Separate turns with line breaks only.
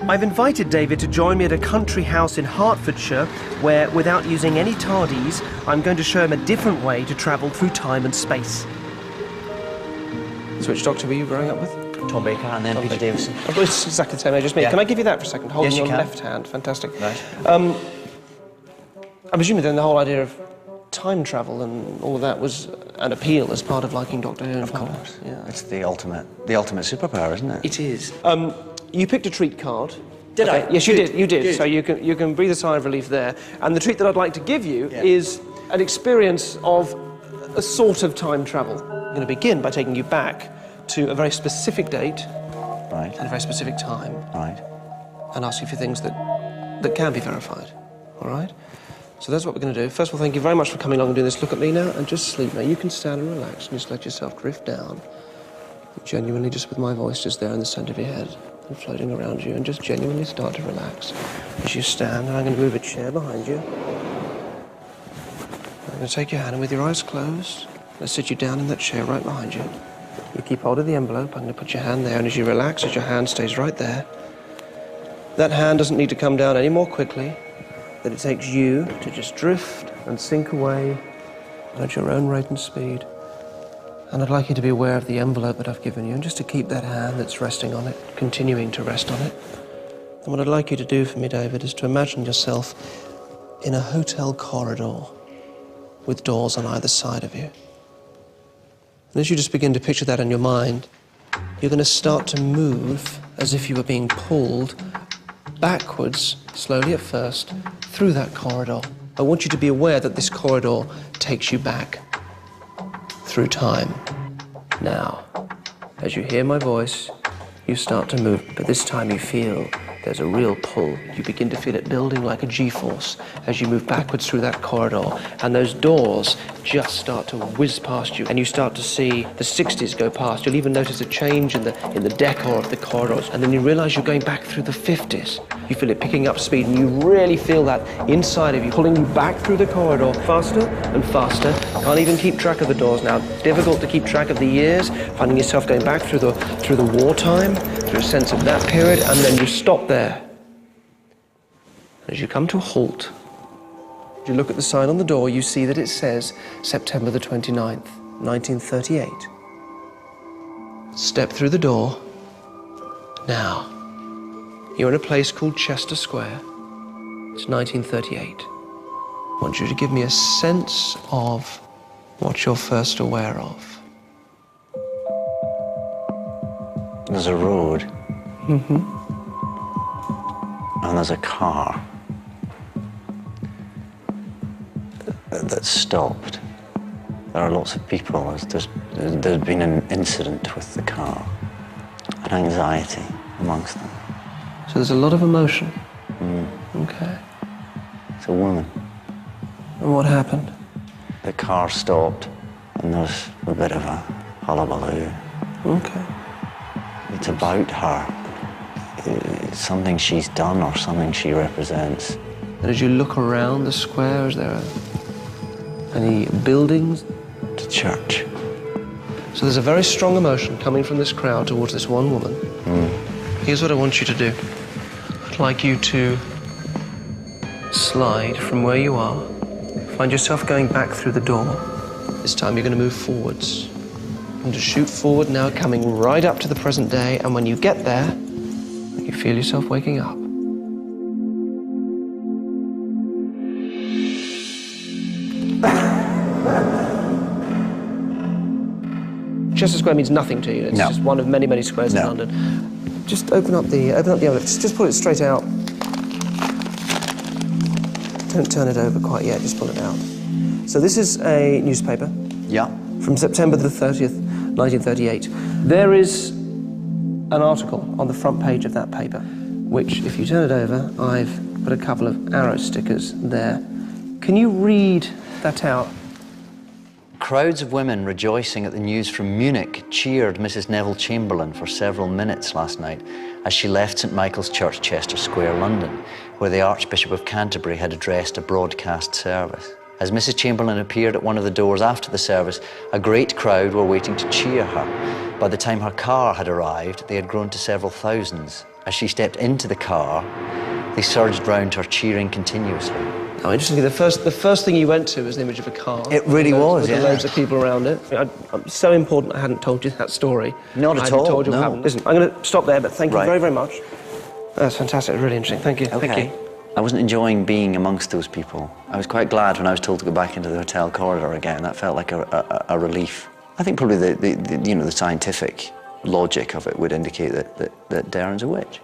I've invited David to join me at a country house in Hertfordshire where, without using any tardies, I'm going to show him a different way to travel through time and space. So which doctor were you growing up with?
Tom Baker and then Peter Davison.
Oh, it's exactly the same age as me.
Yeah.
Can I give you that for a second? Holding
yes, you
your
can.
left hand. Fantastic.
Right.
I'm assuming then the whole idea of time travel and all of that was an appeal as part of liking Doctor Who.
Of course.
Yeah.
It's the ultimate superpower, isn't it?
It is. You picked a treat card.
Did I?
Yes, you did. You did.
Good.
So you can breathe a sigh of relief there. And the treat that I'd like to give you is an experience of a sort of time travel. I'm going to begin by taking you back to a very specific date,
Right.
at a very specific time,
Right.
and ask you for things that can be verified. All right? So that's what we're going to do. First of all, thank you very much for coming along and doing this. Look at me now and just sleep. Now you can stand and relax and just let yourself drift down. Genuinely, just with my voice just there in the centre of your head and floating around you, and just genuinely start to relax as you stand. And I'm going to move a chair behind you. I'm going to take your hand, and with your eyes closed, I'm going to sit you down in that chair right behind you. You keep hold of the envelope. I'm going to put your hand there, and as you relax, as your hand stays right there, that hand doesn't need to come down any more quickly than it takes you to just drift and sink away at your own rate and speed. And I'd like you to be aware of the envelope that I've given you, and just to keep that hand that's resting on it, continuing to rest on it. And what I'd like you to do for me, David, is to imagine yourself in a hotel corridor with doors on either side of you. And as you just begin to picture that in your mind, you're going to start to move as if you were being pulled backwards, slowly at first, through that corridor. I want you to be aware that this corridor takes you back through time. Now, as you hear my voice, you start to move, but this time you feel there's a real pull. You begin to feel it building like a G-force as you move backwards through that corridor, and those doors just start to whiz past you, and you start to see the 60s go past. You'll even notice a change in the decor of the corridors, and then you realize you're going back through the 50s. You feel it picking up speed, and you really feel that inside of you, pulling you back through the corridor faster and faster. Can't even keep track of the doors now. Difficult to keep track of the years, finding yourself going back through the wartime, through a sense of that period, and then you stop there. As you come to a halt, you look at the sign on the door, you see that it says September the 29th, 1938. Step through the door. Now, you're in a place called Chester Square. It's 1938. I want you to give me a sense of what you're first aware of.
There's a road.
Mm-hmm.
And there's a car that's stopped. There are lots of people. There's been an incident with the car, and anxiety amongst them.
So there's a lot of emotion.
Mm.
Okay.
It's a woman.
And what happened?
The car stopped, and there was a bit of a hullabaloo.
Okay.
It's about her. It's something she's done or something she represents.
And as you look around the square, is there any buildings?
The church.
So there's a very strong emotion coming from this crowd towards this one woman.
Mm.
Here's what I want you to do. I'd like you to slide from where you are. Find yourself going back through the door. This time you're going to move forwards. And to shoot forward now, coming right up to the present day, and when you get there, you feel yourself waking up. Chester Square means nothing to you. It's just one of many, many squares in London. Just open up the envelope. Just pull it straight out. Don't turn it over quite yet. Just pull it out. So this is a newspaper.
Yeah.
From September the 30th, 1938. There is an article on the front page of that paper, which, if you turn it over, I've put a couple of arrow stickers there. Can you read that out?
Crowds of women rejoicing at the news from Munich cheered Mrs. Neville Chamberlain for several minutes last night as she left St Michael's Church, Chester Square, London, where the Archbishop of Canterbury had addressed a broadcast service. As Mrs. Chamberlain appeared at one of the doors after the service, a great crowd were waiting to cheer her. By the time her car had arrived, they had grown to several thousands, As she stepped into the car, they surged round her, cheering continuously.
Oh, interestingly, the first thing you went to was the image of a car.
It really was,
with
yeah.
loads of people around it. I'm so important I hadn't told you that story.
Not at
I hadn't
all,
told you what
no.
happened. Listen, I'm going to stop there, but thank you
Right.
very, very much. That's fantastic, really interesting. Thank you,
Okay.
thank you.
I wasn't enjoying being amongst those people. I was quite glad when I was told to go back into the hotel corridor again. That felt like a relief. I think probably the scientific logic of it would indicate that Derren's a witch.